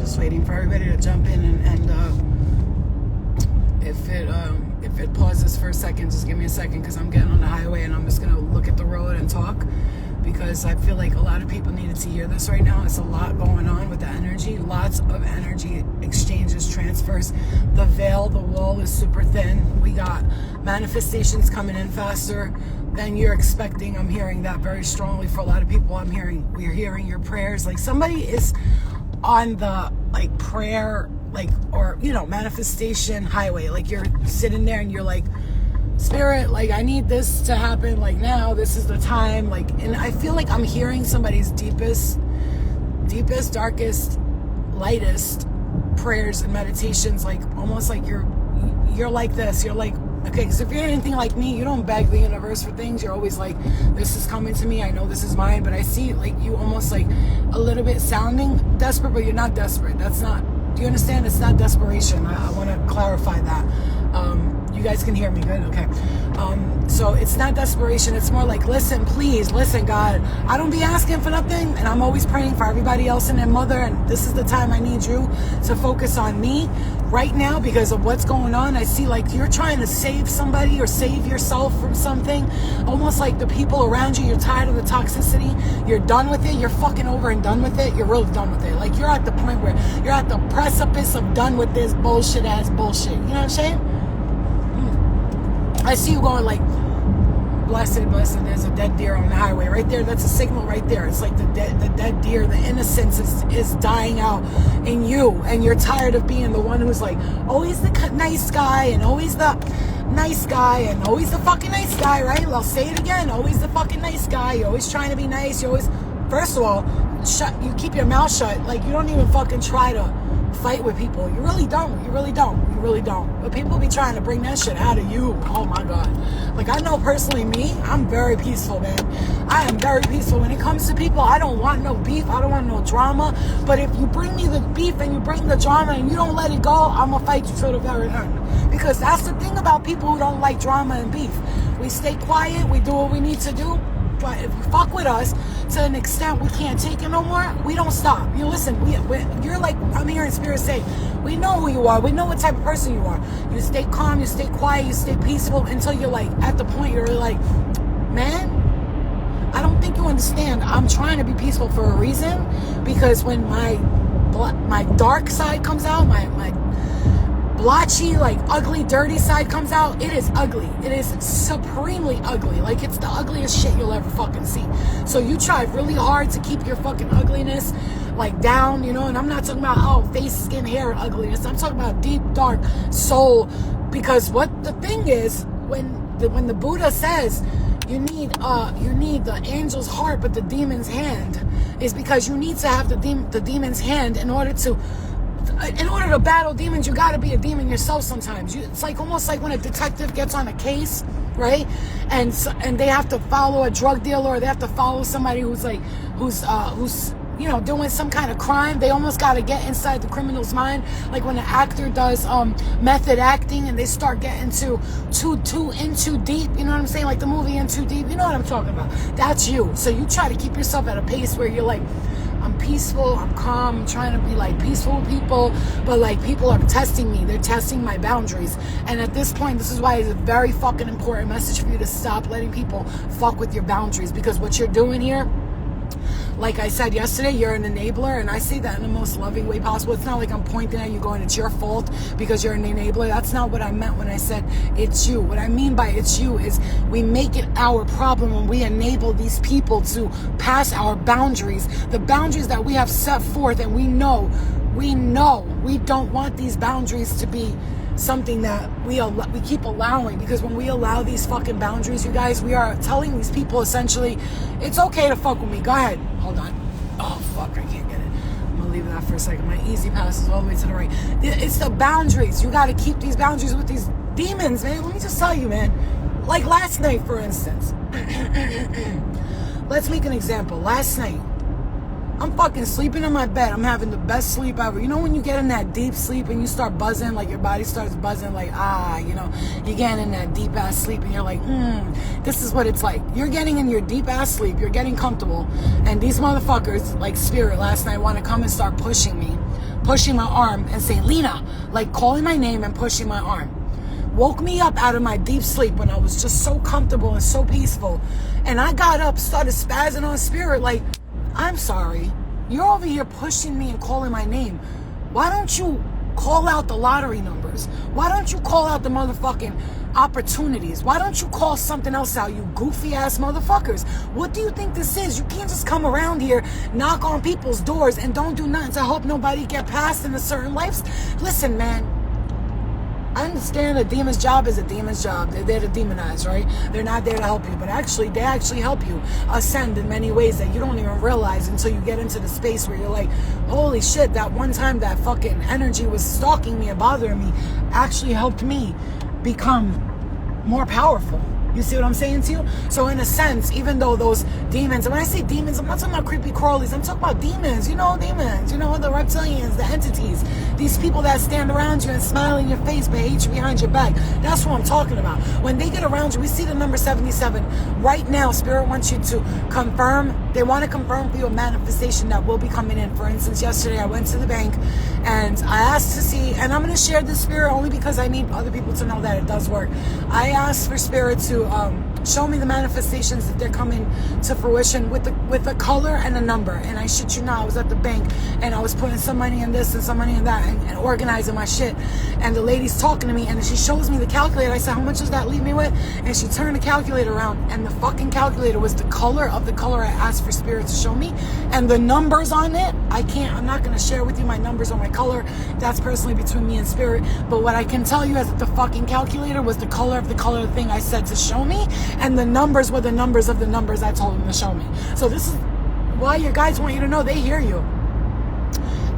just waiting for everybody to jump in, and if it pauses for a second, just give me a second, because I'm getting on the highway and I'm just gonna look at the road and talk, because I feel like a lot of people needed to hear this right now. It's a lot going on with the energy, lots of energy exchanges, transfers. The veil, the wall is super thin. We got manifestations coming in faster than you're expecting. I'm hearing that very strongly for a lot of people. We're hearing your prayers. Like somebody is on the like prayer, like, or manifestation highway. Like you're sitting there and you're like, Spirit, like I need this to happen, like now, this is the time, like, and I feel like I'm hearing somebody's deepest, darkest, lightest prayers and meditations, like almost like you're like this. You're like, okay, because if you're anything like me, you don't beg the universe for things. You're always like, this is coming to me, I know this is mine. But I see like you almost like a little bit sounding desperate, but you're not desperate. That's not, do you understand? It's not desperation. I want to clarify that. You guys can hear me good? Okay. So it's not desperation. It's more like, listen, please, listen, God. I don't be asking for nothing, and I'm always praying for everybody else and their mother, and this is the time I need you to focus on me right now because of what's going on. I see like you're trying to save somebody or save yourself from something, almost like the people around you, you're tired of the toxicity, you're done with it, you're fucking over and done with it, you're really done with it. Like you're at the point where you're at the precipice of done with this bullshit. You know what I'm saying? I see you going like, blessed, there's a dead deer on the highway right there. That's a signal right there. It's like the dead deer, the innocence is dying out in you, and you're tired of being the one who's like always the nice guy and always the nice guy and always the fucking nice guy, right? I'll say it again, always the fucking nice guy. You're always trying to be nice. You always, first of all, you keep your mouth shut. Like you don't even fucking try to fight with people. You really don't. But people be trying to bring that shit out of you. Oh my God. Like I know personally me, I'm very peaceful, man. I am very peaceful. When it comes to people, I don't want no beef. I don't want no drama. But if you bring me the beef and you bring the drama and you don't let it go, I'm gonna fight you till the very end. Because that's the thing about people who don't like drama and beef. We stay quiet, we do what we need to do. But if you fuck with us to an extent we can't take it no more, we don't stop. You listen, you're like, I'm hearing Spirit say, we know who you are. We know what type of person you are. You stay calm, you stay quiet, you stay peaceful until you're like, at the point you're like, man, I don't think you understand. I'm trying to be peaceful for a reason, because when my dark side comes out, my blotchy, like ugly, dirty side comes out, it is ugly. It is supremely ugly. Like it's the ugliest shit you'll ever fucking see. So you try really hard to keep your fucking ugliness like down, and I'm not talking about face, skin, hair ugliness. I'm talking about deep, dark soul. Because what the thing is, when the Buddha says you need the angel's heart but the demon's hand, is because you need to have the demon's hand in order to battle demons. You gotta be a demon yourself sometimes. It's like almost like when a detective gets on a case, right? And they have to follow a drug dealer, or they have to follow somebody who's doing some kind of crime. They almost gotta get inside the criminal's mind. Like when an actor does method acting and they start getting too in too deep, you know what I'm saying? Like the movie In Too Deep, you know what I'm talking about? That's you. So you try to keep yourself at a pace where you're like, I'm peaceful, I'm calm, I'm trying to be like peaceful with people, but like people are testing me, they're testing my boundaries. And at this point, this is why it's a very fucking important message for you to stop letting people fuck with your boundaries, because what you're doing here, like I said yesterday, you're an enabler, and I say that in the most loving way possible. It's not like I'm pointing at you going, it's your fault because you're an enabler. That's not what I meant when I said it's you. What I mean by it's you is we make it our problem when we enable these people to pass our boundaries, the boundaries that we have set forth, and we know we don't want these boundaries to be something that we keep allowing. Because when we allow these fucking boundaries, you guys, we are telling these people essentially, it's okay to fuck with me. Go ahead. Hold on. Oh fuck, I can't get it. I'm gonna leave that for a second. My easy pass is all the way to the right. It's the boundaries. You got to keep these boundaries with these demons, man. Let me just tell you, man. Like last night, for instance. Let's make an example. Last night, I'm fucking sleeping in my bed. I'm having the best sleep ever. You know when you get in that deep sleep and you start buzzing, like your body starts buzzing, like, you're getting in that deep ass sleep and you're like, this is what it's like. You're getting in your deep ass sleep. You're getting comfortable. And these motherfuckers, like Spirit last night, want to come and start pushing me. pushing my arm and saying, Lena, like calling my name and pushing my arm. Woke me up out of my deep sleep when I was just so comfortable and so peaceful. And I got up, started spazzing on spirit like, I'm sorry. You're over here pushing me and calling my name. Why don't you call out the lottery numbers? Why don't you call out the motherfucking opportunities? Why don't you call something else out, you goofy ass motherfuckers? What do you think this is? You can't just come around here, knock on people's doors and don't do nothing to help nobody get past in a certain life. Listen, man, I understand a demon's job is a demon's job. They're there to demonize, right? They're not there to help you. But actually, they actually help you ascend in many ways that you don't even realize until you get into the space where you're like, holy shit, that one time that fucking energy was stalking me and bothering me actually helped me become more powerful. You see what I'm saying to you? So in a sense, even though those demons, and when I say demons, I'm not talking about creepy crawlies, I'm talking about demons, the reptilians, the entities, these people that stand around you and smile in your face but hate you behind your back. That's what I'm talking about. When they get around you, we see the number 77. Right now, Spirit wants you to confirm, they want to confirm for you a manifestation that will be coming in. For instance, yesterday I went to the bank and I asked to see, and I'm going to share this, Spirit, only because I need other people to know that it does work. I asked for Spirit to show me the manifestations that they're coming to fruition with a color and a number. And I shit you not, I was at the bank and I was putting some money in this and some money in that and organizing my shit. And the lady's talking to me and she shows me the calculator. I said, how much does that leave me with? And she turned the calculator around and the fucking calculator was the color of the color I asked for Spirit to show me. And the numbers on it, I'm not going to share with you my numbers or my color. That's personally between me and Spirit. But what I can tell you is that the fucking calculator was the color of the color thing I said to show me, and the numbers were the numbers of the numbers I told them to show me. So this is why your guides want you to know they hear you.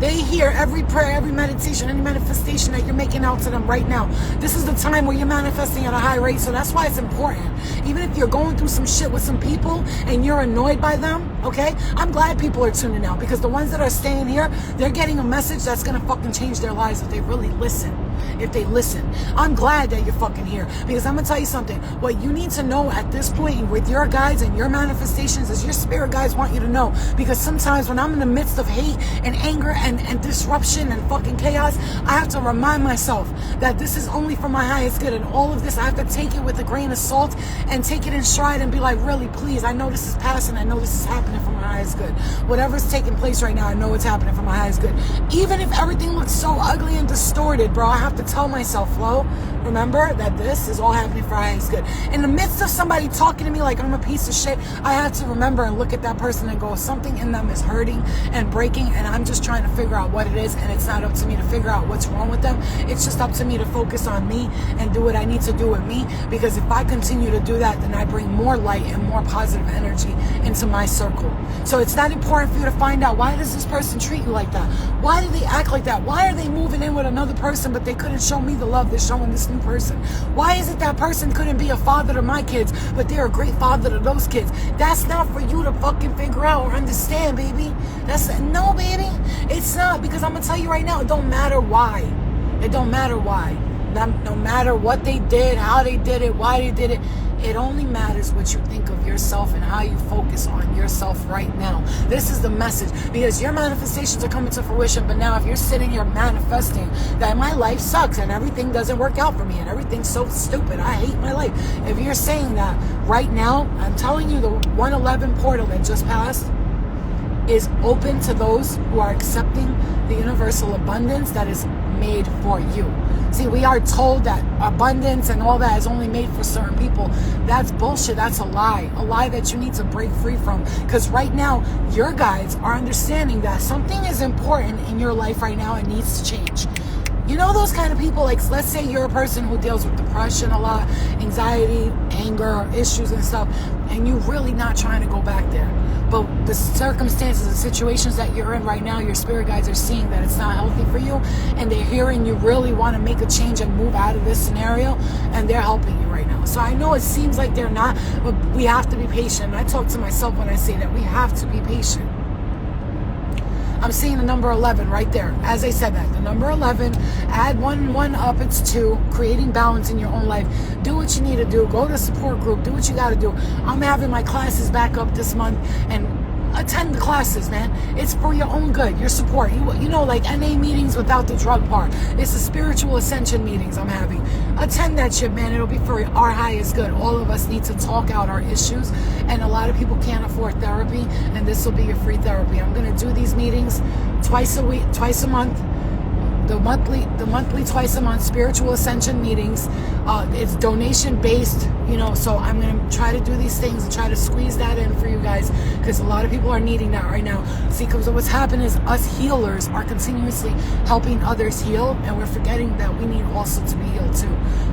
They hear every prayer, every meditation, any manifestation that you're making out to them right now. This is the time where you're manifesting at a high rate, so that's why it's important. Even if you're going through some shit with some people and you're annoyed by them, okay? I'm glad people are tuning out, because the ones that are staying here, they're getting a message that's gonna fucking change their lives if they really listen. If they listen. I'm glad that you're fucking here, because I'm gonna tell you something. What you need to know at this point with your guides and your manifestations is your spirit guides want you to know, because sometimes when I'm in the midst of hate and anger and disruption and fucking chaos, I have to remind myself that this is only for my highest good, and all of this I have to take it with a grain of salt and take it in stride and be like, really, please, I know this is passing, I know this is happening for my highest good. Whatever's taking place right now, I know it's happening for my highest good. Even if everything looks so ugly and distorted, bro, I have to tell myself, Flo, remember that this is all happening for my highest good. In the midst of somebody talking to me like I'm a piece of shit, I have to remember and look at that person and go, something in them is hurting and breaking, and I'm just trying to figure out what it is, and it's not up to me to figure out what's wrong with them. It's just up to me to focus on me and do what I need to do with me, because if I continue to do that, then I bring more light and more positive energy into my circle. So it's not important for you to find out, why does this person treat you like that? Why do they act like that? Why are they moving in with another person but they couldn't show me the love they're showing this new person? Why is it that person couldn't be a father to my kids but they're a great father to those kids? That's not for you to fucking figure out or understand, baby. No, baby, it's not, because I'm gonna tell you right now, it don't matter why. It don't matter why. No matter what they did, how they did it, why they did it. It only matters what you think of yourself and how you focus on yourself right now. This is the message, because your manifestations are coming to fruition. But now if you're sitting here manifesting that my life sucks and everything doesn't work out for me and everything's so stupid, I hate my life. If you're saying that right now, I'm telling you, the 111 portal that just passed is open to those who are accepting the universal abundance that is made for you. See, we are told that abundance and all that is only made for certain people. That's bullshit. That's a lie that you need to break free from. Because right now, your guides are understanding that something is important in your life right now and needs to change. You know those kind of people, like, let's say you're a person who deals with depression a lot, anxiety, anger, issues and stuff, and you're really not trying to go back there. But the circumstances and situations that you're in right now, your spirit guides are seeing that it's not healthy for you, and they're hearing you really want to make a change and move out of this scenario, and they're helping you right now. So I know it seems like they're not, but we have to be patient. I talk to myself when I say that we have to be patient. I'm seeing the number 11 right there. As I said that, the number 11, add one up, it's 2, creating balance in your own life. Do what you need to do. Go to a support group. Do what you got to do. I'm having my classes back up this month, and attend the classes, man. It's for your own good, your support. You know, like NA meetings without the drug part. It's the spiritual ascension meetings I'm having. Attend that shit, man. It'll be for our highest good. All of us need to talk out our issues, and a lot of people can't afford therapy, and this will be your free therapy. I'm gonna do these meetings twice a week, twice a month. The monthly twice a month spiritual ascension meetings. It's donation based, you know, so I'm going to try to do these things and try to squeeze that in for you guys, because a lot of people are needing that right now. See, because what's happened is us healers are continuously helping others heal, and we're forgetting that we need also to be healed too.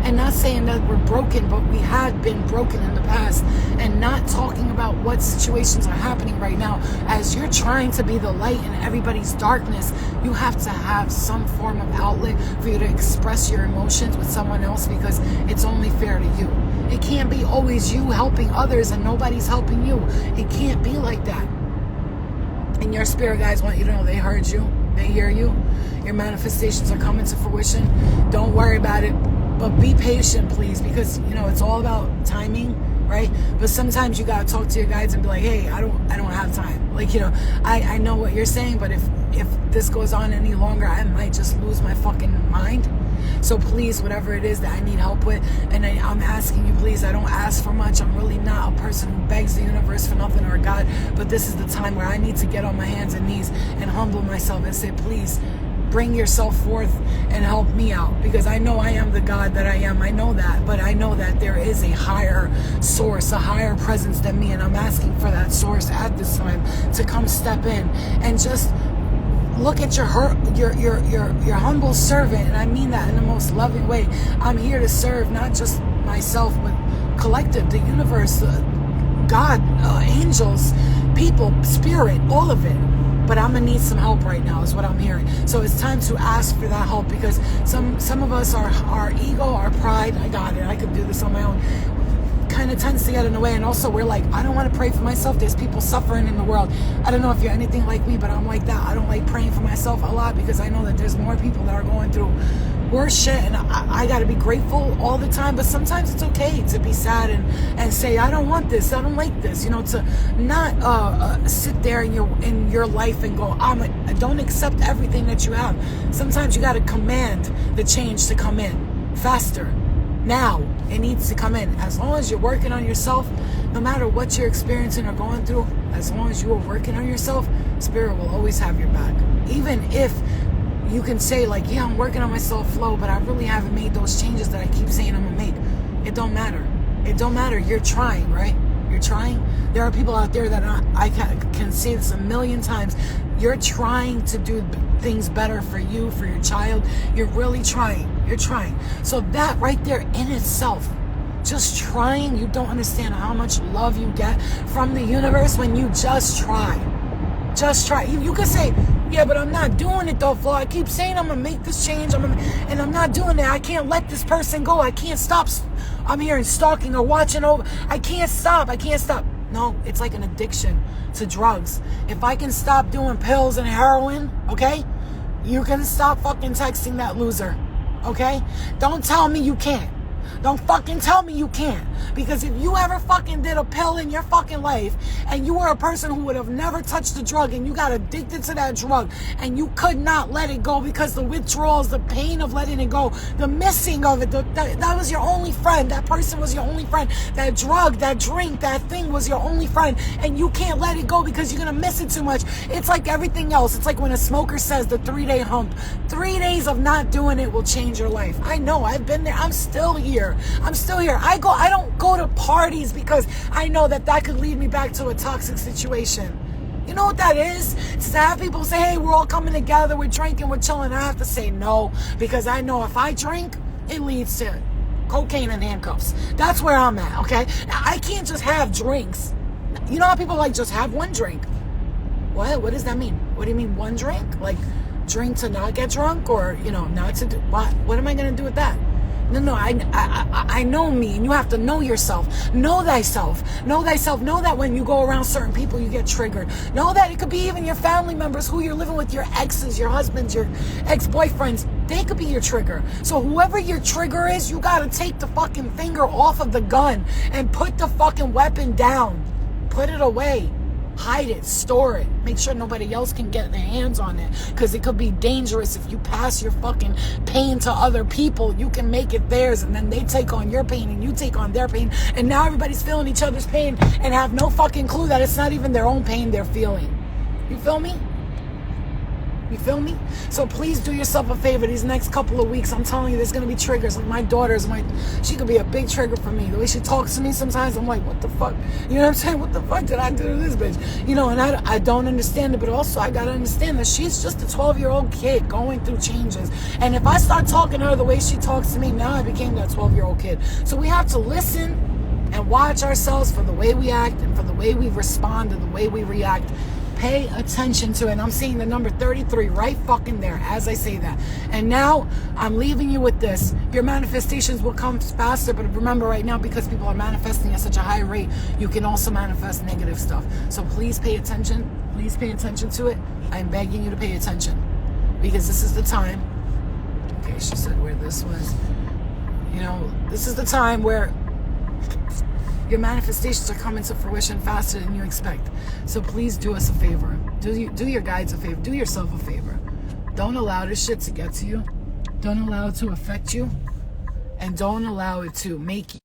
And not saying that we're broken, but we had been broken in the past, and not talking about what situations are happening right now. As you're trying to be the light in everybody's darkness, you have to have some form of outlet for you to express your emotions with someone else, because it's only fair to you. It can't be always you helping others and nobody's helping you. It can't be like that. And your spirit guides want you to know they heard you, they hear you. Your manifestations are coming to fruition. Don't worry about it, but be patient, please, because you know it's all about timing, right? But sometimes you gotta talk to your guides and be like, hey, I don't have time. Like, you know, I know what you're saying, but if this goes on any longer, I might just lose my fucking mind. So please, whatever it is that I need help with, and I'm asking you, please, I don't ask for much. I'm really not a person who begs the universe for nothing or God, but this is the time where I need to get on my hands and knees and humble myself and say, please, bring yourself forth and help me out, because I know I am the God that I am. I know that, but I know that there is a higher source, a higher presence than me, and I'm asking for that source at this time to come step in and just look at your humble servant, and I mean that in the most loving way. I'm here to serve not just myself, but collective, the universe, God, angels, people, spirit, all of it. But I'm gonna need some help right now, is what I'm hearing. So it's time to ask for that help, because some of us, our ego, our pride, I got it, I could do this on my own, kind of tends to get in the way. And also we're like, I don't want to pray for myself. There's people suffering in the world. I don't know if you're anything like me, but I'm like that. I don't like praying for myself a lot, because I know that there's more people that are going through worse shit, and I got to be grateful all the time. But sometimes it's okay to be sad and say, I don't want this, I don't like this, you know, to not sit there in your life and go, I don't accept everything that you have. Sometimes you got to command the change to come in faster. Now it needs to come in. As long as you're working on yourself, no matter what you're experiencing or going through, as long as you are working on yourself, Spirit will always have your back. Even if you can say like, yeah, I'm working on myself, Flo, but I really haven't made those changes that I keep saying I'm gonna make. It don't matter. It don't matter. You're trying, right? You're trying. There are people out there that I can say this a million times. You're trying to do things better for you, for your child. You're really trying. You're trying. So that right there in itself, just trying, you don't understand how much love you get from the universe when you just try. Just try. You could say, yeah, but I'm not doing it though, Flo. I keep saying I'm going to make this change, and I'm not doing it. I can't let this person go. I can't stop. I'm here and stalking or watching over. I can't stop. No, it's like an addiction to drugs. If I can stop doing pills and heroin, okay, you can stop fucking texting that loser, okay? Don't tell me you can't. Don't fucking tell me you can't. Because if you ever fucking did a pill in your fucking life, and you were a person who would have never touched a drug, and you got addicted to that drug, and you could not let it go because the withdrawals, the pain of letting it go, the missing of it, that was your only friend. That person was your only friend. That drug, that drink, that thing was your only friend, and you can't let it go because you're gonna miss it too much. It's like everything else. It's like when a smoker says the 3-day hump. 3 days of not doing it will change your life. I know. I've been there. I'm still here. I don't go to parties because I know that could lead me back to a toxic situation. You know what that is? It's to have people say, hey, we're all coming together, we're drinking, we're chilling. I have to say no, because I know if I drink, it leads to cocaine and handcuffs. That's where I'm at, okay? Now, I can't just have drinks. You know how people like just have one drink? What does that mean? What do you mean one drink? Like drink to not get drunk, or, you know, not to do what? What am I going to do with that? No, I know me, and you have to know yourself. Know thyself. Know thyself. Know that when you go around certain people, you get triggered. Know that it could be even your family members, who you're living with, your exes, your husbands, your ex-boyfriends. They could be your trigger. So whoever your trigger is, you got to take the fucking finger off of the gun and put the fucking weapon down. Put it away. Hide it, store it. Make sure nobody else can get their hands on it, because it could be dangerous if you pass your fucking pain to other people. You can make it theirs, and then they take on your pain and you take on their pain, and now everybody's feeling each other's pain and have no fucking clue that it's not even their own pain they're feeling. You feel me? You feel me? So please do yourself a favor. These next couple of weeks, I'm telling you, there's going to be triggers. Like my daughter's, she could be a big trigger for me. The way she talks to me sometimes, I'm like, what the fuck? You know what I'm saying? What the fuck did I do to this bitch? You know, and I don't understand it, but also I got to understand that she's just a 12-year-old kid going through changes. And if I start talking to her the way she talks to me, now I became that 12-year-old kid. So we have to listen and watch ourselves for the way we act and for the way we respond and the way we react. Pay attention to it. And I'm seeing the number 33 right fucking there as I say that. And now I'm leaving you with this. Your manifestations will come faster, but remember right now, because people are manifesting at such a high rate, you can also manifest negative stuff. So please pay attention. Please pay attention to it. I'm begging you to pay attention, because this is the time. Okay, she said where this was. You know, this is the time where your manifestations are coming to fruition faster than you expect. So please do us a favor. Do your guides a favor. Do yourself a favor. Don't allow this shit to get to you. Don't allow it to affect you. And don't allow it to make you